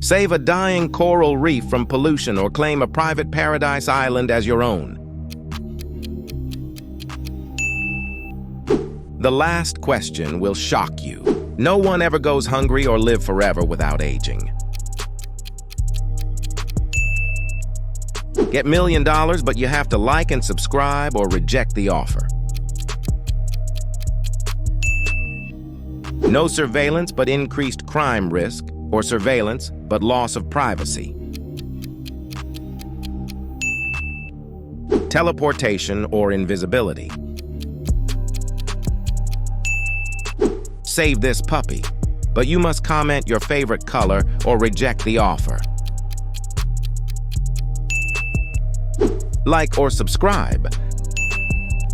Save a dying coral reef from pollution or claim a private paradise island as your own. The last question will shock you. No one ever goes hungry or live forever without aging. Get $1 million, but you have to like and subscribe or reject the offer. No surveillance but increased crime risk, or surveillance but loss of privacy. Teleportation or invisibility. Save this puppy, but you must comment your favorite color or reject the offer. Like or subscribe,